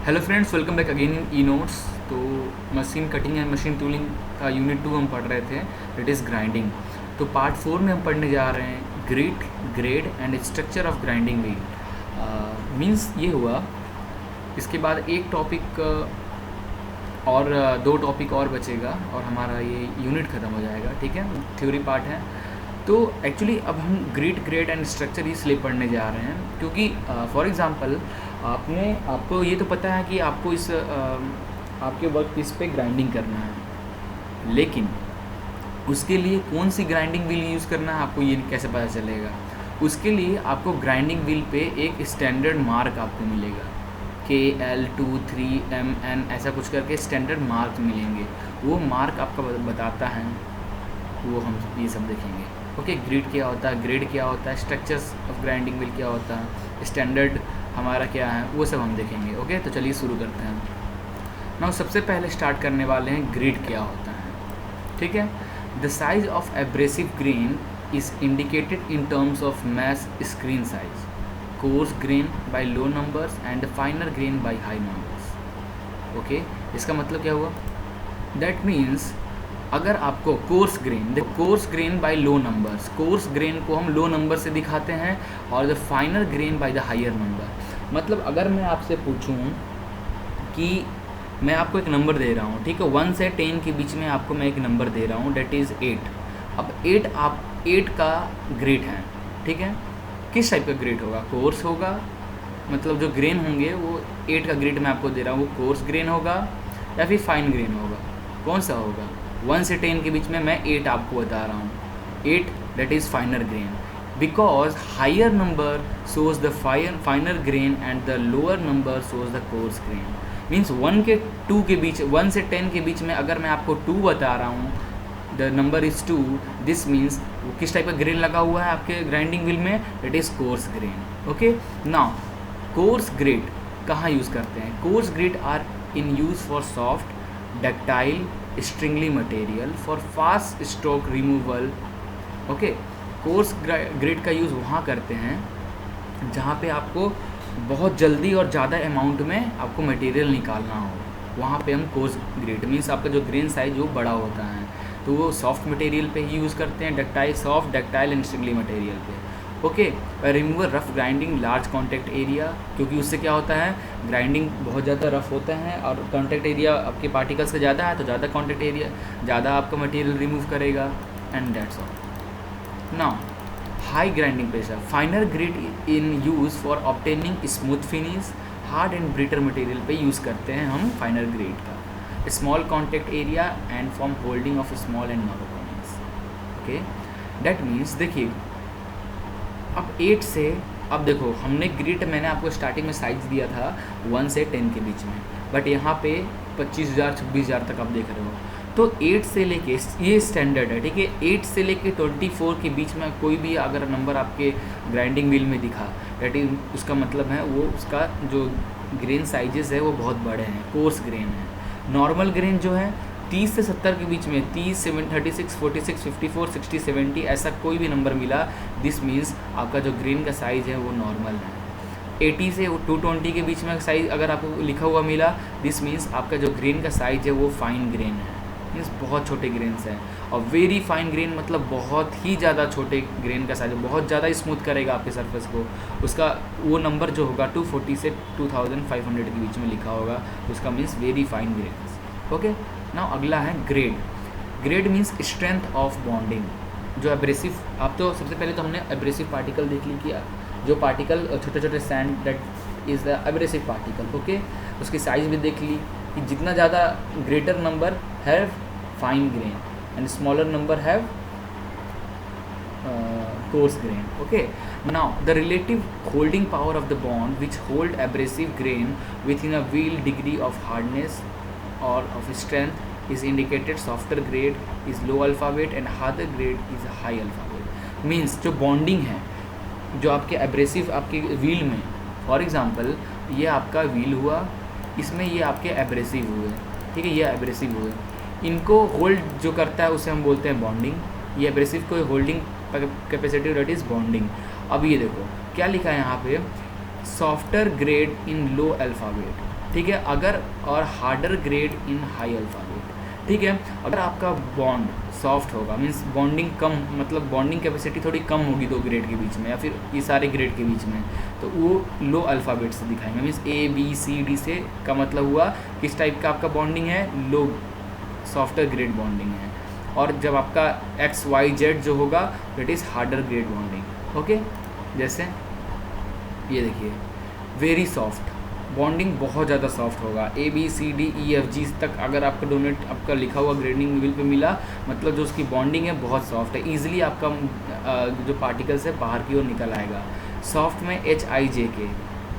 Hello friends, welcome back again in E notes. तो machine cutting and machine tooling का unit 2 हम पढ़ रहे थे, दैट इज़ ग्राइंडिंग। तो पार्ट 4 में हम पढ़ने जा रहे हैं grit, grade and structure of grinding wheel. Means ये हुआ, इसके बाद एक टॉपिक और दो टॉपिक और बचेगा और हमारा ये यूनिट ख़त्म हो जाएगा। ठीक है, थ्योरी पार्ट है। तो एक्चुअली अब हम ग्रिड, ग्रेड एंड स्ट्रक्चर इसलिए पढ़ने जा रहे हैं क्योंकि फॉर एग्जांपल आपको ये तो पता है कि आपको इस आपके वर्क पीस पे ग्राइंडिंग करना है, लेकिन उसके लिए कौन सी ग्राइंडिंग व्हील यूज़ करना है आपको ये कैसे पता चलेगा। उसके लिए आपको ग्राइंडिंग व्हील पे एक स्टैंडर्ड मार्क आपको मिलेगा, KL23MN ऐसा कुछ करके स्टैंडर्ड मार्क मिलेंगे। वो मार्क आपका बताता है, वो हम ये सब देखेंगे। ओके, ग्रिड क्या होता है, ग्रेड क्या होता है, स्ट्रक्चर्स ऑफ ग्राइंडिंग व्हील क्या होता है, स्टैंडर्ड हमारा क्या है, वो सब हम देखेंगे। ओके, तो चलिए शुरू करते हैं। ना सबसे पहले स्टार्ट करने वाले हैं ग्रिड क्या होता है। ठीक है, the size of abrasive grain is indicated in terms of mesh screen size, coarse grain by low numbers and finer grain by high numbers. Okay, इसका मतलब क्या हुआ, दैट मीन्स अगर आपको coarse grain by low numbers, coarse grain को हम low number से दिखाते हैं और the finer grain by the higher number. मतलब अगर मैं आपसे पूछूं कि मैं आपको एक नंबर दे रहा हूँ, ठीक है, 1 से 10 के बीच में आपको मैं एक नंबर दे रहा हूँ, डेट इज़ 8। अब 8 का ग्रेड है, ठीक है। किस टाइप का ग्रेड होगा, कोर्स होगा, मतलब जो ग्रेन होंगे वो 8 का ग्रेड मैं आपको दे रहा हूँ, वो कोर्स ग्रेन होगा या फिर फाइन ग्रेन होगा, कौन सा होगा। 1 से 10 के बीच में मैं 8 आपको बता रहा हूँ, 8 that is finer grain, because higher number shows the finer grain and the lower number shows the coarse grain. Means 1 के 2 के बीच, 1 से 10 के बीच में अगर मैं आपको 2 बता रहा हूँ, the number is 2, this means वो किस टाइप का ग्रेन लगा हुआ है आपके ग्राइंडिंग व्हील में, that is coarse grain. Okay, now coarse grade कहाँ यूज़ करते हैं। Coarse grade are in use for soft, ductile, stringy material for fast stroke removal. Okay, coarse grade का यूज़ वहाँ करते हैं जहाँ पे आपको बहुत जल्दी और ज़्यादा अमाउंट में आपको मटेरियल निकालना हो, वहाँ पे हम कोर्स ग्रेड, मीन्स आपका जो ग्रेन साइज वो बड़ा होता है, तो वो सॉफ्ट मटेरियल पे ही यूज़ करते हैं, ductile, soft, ductile and stringy material पे। Okay, remover rough grinding large contact area, क्योंकि उससे क्या होता है, ग्राइंडिंग बहुत ज़्यादा रफ होता है और कॉन्टैक्ट एरिया आपके पार्टिकल्स का ज़्यादा है, तो ज़्यादा कॉन्टैक्ट एरिया, ज़्यादा आपका मटेरियल रिमूव करेगा, and that's all. Now high grinding pressure, finer grade in use for obtaining smooth finish, hard and brittle material पे यूज़ करते हैं हम फाइनर ग्रेड का। Small contact area and form holding of small and narrow coins. Okay, that means देखिए अब 8 से, अब देखो हमने ग्रिड, मैंने आपको स्टार्टिंग में साइज दिया था 1 से 10 के बीच में, बट यहाँ पे 25,000 26,000 तक आप देख रहे हो, तो 8 से लेके, ये स्टैंडर्ड है, ठीक है, 8 से लेके 24 के बीच में कोई भी अगर नंबर आपके ग्राइंडिंग व्हील में दिखा, दैट इज उसका मतलब है वो उसका जो ग्रेन साइजेस है वो बहुत बड़े हैं, कोर्स ग्रेन है। नॉर्मल ग्रेन जो है 30 से 70 के बीच में, 30, 36, 46, 54, 60, 70 ऐसा कोई भी नंबर मिला, दिस मीन्स आपका जो ग्रेन का साइज़ है वो नॉर्मल है। 80 से 220 के बीच में साइज़ अगर आपको लिखा हुआ मिला, दिस मीन्स आपका जो ग्रेन का साइज़ है वो फाइन ग्रेन है, मीन्स बहुत छोटे ग्रेन्स हैं। और वेरी फाइन ग्रेन मतलब बहुत ही ज़्यादा छोटे ग्रेन का साइज, बहुत ज़्यादा स्मूथ करेगा आपके सरफेस को, उसका वो नंबर जो होगा 240 से 2500 के बीच में लिखा होगा, तो उसका means very fine grains. Okay, now अगला है grade. Grade means strength of bonding, जो एब्रेसिव, आप तो सबसे पहले तो हमने एब्रेसिव पार्टिकल देख ली किया, जो पार्टिकल छोटे छोटे sand, that is the abrasive particle. Okay, उसकी साइज़ भी देख ली कि जितना ज़्यादा greater number have fine grain and smaller number have coarse grain. Okay, now the relative holding power of the bond which hold abrasive grain within a wheel degree of hardness और of strength is indicated, softer grade is low alphabet and harder grade is high alphabet. Means जो bonding है जो आपके abrasive आपके wheel में, for example ये आपका wheel हुआ, इसमें ये आपके एब्रेसिव हुए, ठीक है, ये एब्रेसिव हुए, इनको होल्ड जो करता है उसे हम बोलते हैं बॉन्डिंग। ये एब्रेसिव को holding capacity that is bonding. अब ये देखो क्या लिखा है यहाँ पे, सॉफ्टर ग्रेड इन लो अल्फ़ाबेट, ठीक है, अगर और हार्डर ग्रेड इन हाई अल्फ़ाबेट, ठीक है। अगर आपका बॉन्ड सॉफ्ट होगा मीन्स बॉन्डिंग कम, मतलब बॉन्डिंग कैपेसिटी थोड़ी कम होगी दो ग्रेड के बीच में या फिर ये सारे ग्रेड के बीच में, तो वो लो अल्फ़ाबेट से दिखाएंगे। मीन्स ABCD से का मतलब हुआ किस टाइप का आपका बॉन्डिंग है, लो सॉफ्टर ग्रेड बॉन्डिंग है। और जब आपका XYZ जो होगा that is harder grade bonding. Okay, जैसे ये देखिए वेरी सॉफ्ट बॉन्डिंग, बहुत ज़्यादा सॉफ्ट होगा। ABCDEFG तक अगर आपका डोनेट आपका लिखा हुआ ग्रेडिंग लेवल पे मिला, मतलब जो उसकी बॉन्डिंग है बहुत सॉफ्ट है, ईजिली आपका जो पार्टिकल्स है बाहर की ओर निकल आएगा। सॉफ्ट में HIJK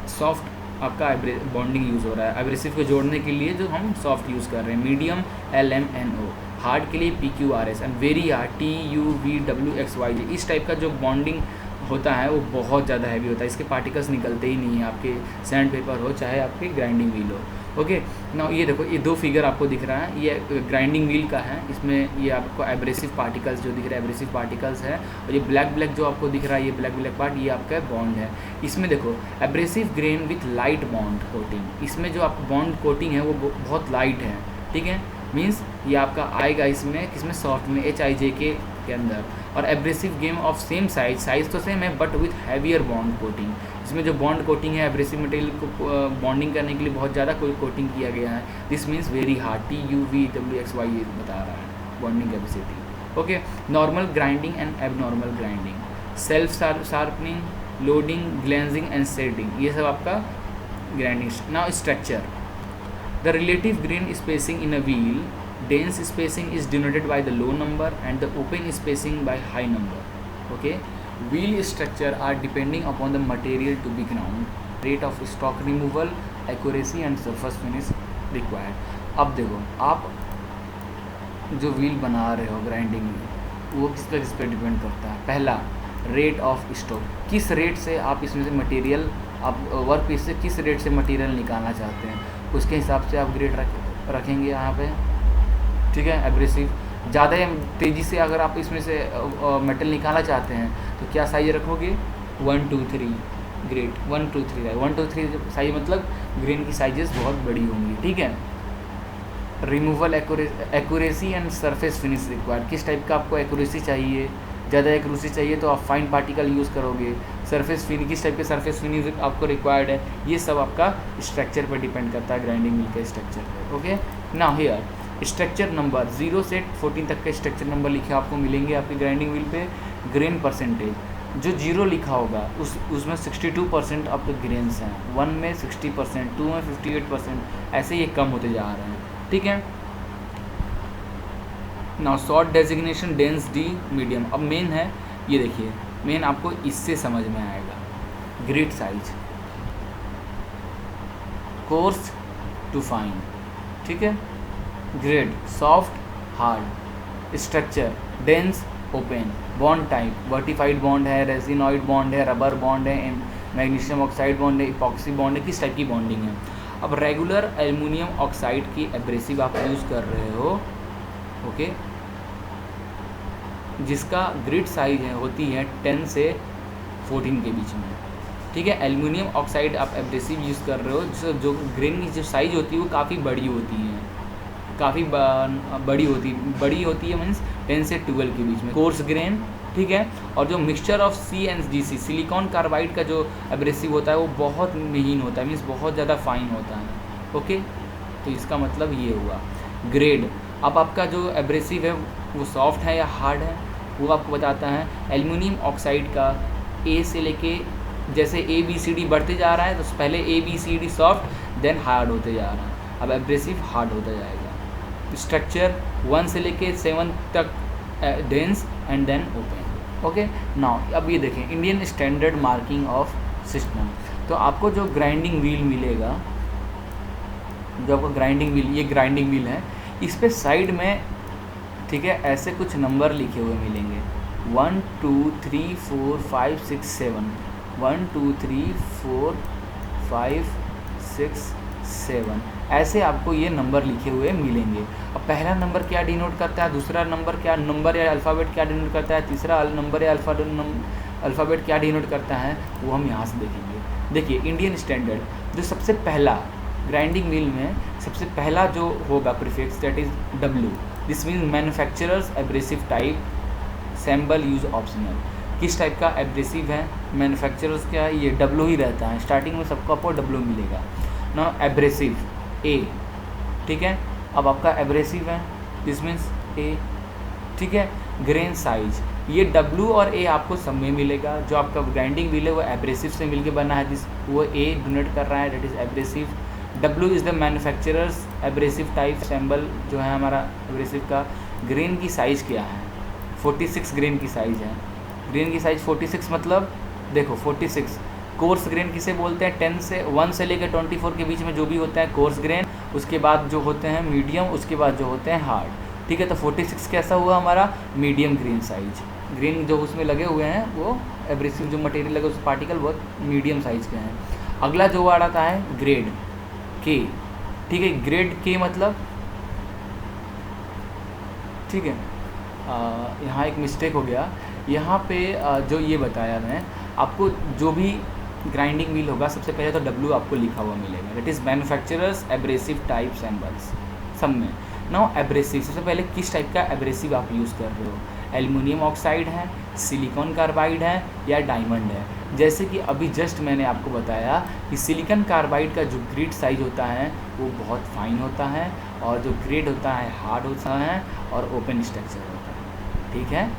सॉफ्ट आपका बॉन्डिंग यूज़ हो रहा है एब्रेसिव को जोड़ने के लिए, जो हम सॉफ्ट यूज़ कर रहे हैं। मीडियम LMNO, हार्ड के लिए PQRS and very hard TUVWXYJ। इस टाइप का जो बॉन्डिंग होता है वो बहुत ज़्यादा हैवी होता है, इसके पार्टिकल्स निकलते ही नहीं है, आपके सैंड पेपर हो चाहे आपके ग्राइंडिंग व्हील हो। ओके, ना ये देखो ये दो फिगर आपको दिख रहा है, ये ग्राइंडिंग व्हील का है, इसमें ये आपको एब्रेसिव पार्टिकल्स जो दिख रहा है एब्रेसिव पार्टिकल्स है, और ये ब्लैक ब्लैक जो आपको दिख रहा है ये ब्लैक ब्लैक पार्ट ये आपका बॉन्ड है। इसमें देखो abrasive grain with light bond coating, इसमें जो आपका बॉन्ड कोटिंग है वो बहुत लाइट है, ठीक है। मीन्स ये आपका आएगा इसमें किसमें, सॉफ्ट में HIJK के अंदर। और abrasive game of same size तो सेम है but with heavier bond coating, इसमें जो बॉन्ड कोटिंग है एब्रेसिव मटेरियल को बॉन्डिंग करने के लिए बहुत ज़्यादा कोई कोटिंग किया गया है। This means very hard, TUVWXY बता रहा है bonding capacity. Okay, normal grinding and abnormal grinding, self sharpening, loading, glazing and setting, ये सब आपका grinding. Now structure, the relative grain spacing in a wheel, dense spacing is denoted by the low number and the open spacing by high number. Okay, wheel structure are depending upon the material to be ground, rate of stock removal, accuracy and surface finish required. अब देखो आप जो wheel बना रहे हो grinding wheel, वो किस पे डिपेंड करता है। पहला रेट ऑफ स्टॉक, किस रेट से आप इसमें से मटेरियल, आप वर्क पीस से किस रेट से मटेरियल निकालना चाहते हैं, उसके हिसाब से आप ग्रेड रखेंगे यहाँ पे, ठीक है। एब्रेसिव ज़्यादा तेज़ी से अगर आप इसमें से मेटल निकालना चाहते हैं तो क्या साइज रखोगे, 1 2 3 ग्रेड 1 2 3 1 2 3 साइज, मतलब ग्रेन की साइजेस बहुत बड़ी होंगी, ठीक है। Removal accuracy and surface finish required, किस टाइप का आपको एक्यूरेसी चाहिए, ज़्यादा एक्यूरेसी चाहिए तो आप फाइन पार्टिकल यूज़ करोगे। सरफेस फिनिश, किस टाइप के सरफेस फिनिश आपको रिक्वायर्ड है, ये सब आपका स्ट्रक्चर पर डिपेंड करता है, ग्राइंडिंग व्हील के स्ट्रक्चर पर। Okay, now here structure number 0 से 14 तक के स्ट्रक्चर नंबर लिखे आपको मिलेंगे आपकी ग्राइंडिंग व्हील पे। ग्रेन परसेंटेज, जो 0 लिखा होगा उसमें 62% आपके ग्रेन्स हैं, 1 में 60%, 2 में 58%, ऐसे ये कम होते जा रहे हैं, ठीक है। Now short designation dense D medium, अब मेन है ये देखिए, मेन आपको इससे समझ में आएगा। Grade size, coarse to fine, ठीक है। Grade soft hard, structure dense open, bond type vitrified bond है, रेजिनॉइड बॉन्ड है, रबर बॉन्ड है, मैग्नीशियम ऑक्साइड बॉन्ड है, इपॉक्सी बॉन्ड है, किस टाइप की बॉन्डिंग है। अब रेगुलर एल्युमिनियम ऑक्साइड की एब्रेसिव आप यूज़ कर रहे हो, ओके, जिसका ग्रिड साइज है होती है 10 से 14 के बीच में, ठीक है। एल्युमिनियम ऑक्साइड आप एब्रेसिव यूज़ कर रहे हो, जो ग्रेन की जो साइज होती है वो काफ़ी बड़ी होती है, काफ़ी बड़ी होती है मीन्स 10 से 12 के बीच में, कोर्स ग्रेन, ठीक है। और जो mixture of CNGC silicon carbide का जो एब्रेसिव होता है वो बहुत महीन होता है, मीन्स बहुत ज़्यादा फाइन होता है, ओके। तो इसका मतलब ये हुआ ग्रेड। अब आपका जो एब्रेसिव है वो सॉफ्ट है या हार्ड है वो आपको बताता है। एल्युमिनियम ऑक्साइड का A से लेके जैसे ABCD बढ़ते जा रहा है तो पहले ABCD सॉफ्ट देन हार्ड होते जा रहा है, अब एब्रेसिव हार्ड होता जाएगा। स्ट्रक्चर 1 से लेके 7 तक dense and then open, okay. Now अब ये देखें Indian standard marking of system, तो आपको जो ग्राइंडिंग व्हील मिलेगा, जो आपको ग्राइंडिंग व्हील, ये ग्राइंडिंग व्हील है, इस पे साइड में, ठीक है, ऐसे कुछ नंबर लिखे हुए मिलेंगे 1 2 3 4 5 6 7 1 2 3 4 5 6 7 ऐसे आपको ये नंबर लिखे हुए मिलेंगे। अब पहला नंबर क्या डिनोट करता है, दूसरा नंबर क्या नंबर या अल्फ़ाबेट क्या डिनोट करता है, तीसरा नंबर या अल्फ़ाबेट क्या डिनोट करता है, वो हम यहाँ से देखेंगे। देखिए इंडियन स्टैंडर्ड जो सबसे पहला ग्राइंडिंग मिल में सबसे पहला जो होगा prefix that is W, this means manufacturers abrasive type sample use optional. किस टाइप का एब्रेसिव है, मैन्युफैक्चरर्स क्या है, ये W ही रहता है, स्टार्टिंग में सबको आपको W मिलेगा ना। एब्रेसिव A, ठीक है, अब आपका एब्रेसिव है, दिस मीन्स A, ठीक है। ग्रेन साइज, ये W और A आपको सब में मिलेगा, जो आपका ग्राइंडिंग व्हील है वो एब्रेसिव से मिलके बना है, जिस वो A डोनेट कर रहा है, that is abrasive. W is the manufacturers abrasive type sample, जो है हमारा एब्रेसिव का। ग्रेन की साइज़ क्या है, 46 ग्रेन की साइज़ है। ग्रेन की साइज़ 46 मतलब देखो 46, कोर्स ग्रेन किसे बोलते हैं, 10 से 1 से लेकर 24 के बीच में जो भी होता है कोर्स ग्रेन, उसके बाद जो होते हैं मीडियम, उसके बाद जो होते हैं हार्ड, ठीक है। तो 46 कैसा हुआ हमारा, मीडियम ग्रेन साइज। ग्रेन जो उसमें लगे हुए हैं वो एब्रेसिव जो मटेरियल लगे उस पार्टिकल वो मीडियम साइज के हैं। अगला जो वर्ड आता है ग्रेड के, ठीक है। ग्रेड के मतलब, ठीक है, यहाँ एक मिस्टेक हो गया, यहाँ पे जो ये बताया मैं आपको, जो भी ग्राइंडिंग व्हील होगा सबसे पहले तो W आपको लिखा हुआ मिलेगा, that is manufacturer's abrasive type symbols, सब में। नाउ एब्रेसिव, सबसे पहले किस टाइप का एब्रेसिव आप यूज़ कर रहे हो, एल्युमिनियम ऑक्साइड है, सिलिकॉन कार्बाइड है या डायमंड है। जैसे कि अभी जस्ट मैंने आपको बताया कि सिलिकॉन कार्बाइड का जो ग्रेड साइज होता है वो बहुत फाइन होता है, और जो ग्रेड होता है हार्ड होता है और ओपन स्ट्रक्चर होता है, ठीक है।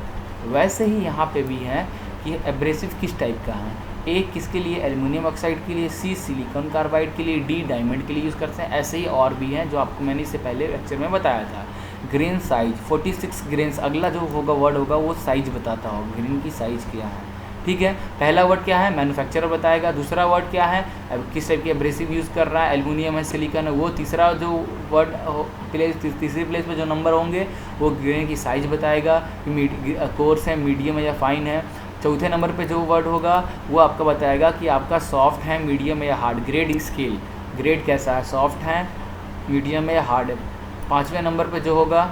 वैसे ही यहाँ पे भी है कि एब्रेसिव किस टाइप का है, ए किसके लिए, एल्युमिनियम ऑक्साइड के लिए, सी सिलिकॉन कार्बाइड के लिए, डी डायमंड के लिए यूज़ करते हैं। ऐसे ही और भी हैं जो आपको मैंने इससे पहले लेक्चर में बताया था। ग्रेन साइज 46 ग्रेन्स, अगला जो होगा वर्ड होगा वो साइज बताता हो, ग्रेन की साइज़ क्या है, ठीक है। पहला वर्ड क्या है, मैन्युफैक्चरर बताएगा। दूसरा वर्ड क्या है, किस टाइप की एब्रेसिव यूज़ कर रहा है, एल्युमिनियम है, सिलिकॉन है वो। तीसरा जो वर्ड तीसरी प्लेस पे जो नंबर होंगे वो ग्रेन की साइज़ बताएगा, कोर्स है, मीडियम है या फाइन है। चौथे नंबर पे जो वर्ड होगा वो आपका बताएगा कि आपका सॉफ्ट है, मीडियम है या हार्ड। ग्रेड स्केल, ग्रेड कैसा है, सॉफ्ट है, मीडियम है या हार्ड है। पाँचवें नंबर पे जो होगा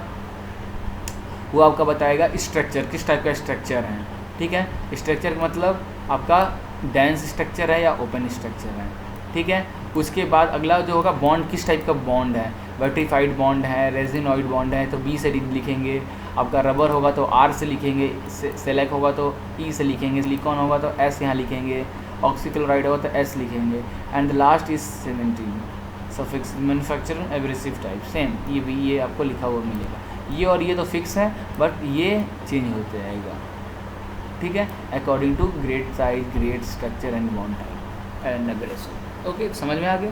वो आपका बताएगा स्ट्रक्चर, किस टाइप का स्ट्रक्चर है, ठीक है। स्ट्रक्चर मतलब आपका डेंस स्ट्रक्चर है या ओपन स्ट्रक्चर है, ठीक है। उसके बाद अगला जो होगा बॉन्ड, किस टाइप का बॉन्ड है, वर्टिफाइड बॉन्ड है, रेजिनॉइड बॉन्ड है तो B से लिखेंगे। आपका रबर होगा तो R से लिखेंगे, सेलेक होगा तो E से लिखेंगे, सिलिकॉन होगा तो S यहाँ लिखेंगे, ऑक्सीक्लोराइड होगा तो S लिखेंगे। And the last is 17 suffix manufacturing abrasive type, same ये भी ये आपको लिखा हुआ मिलेगा। ये और ये तो फिक्स है बट ये चेंज होते रहेगा, ठीक है, according to grade size, grade structure and bond type and abrasive. Okay, समझ में आ गया।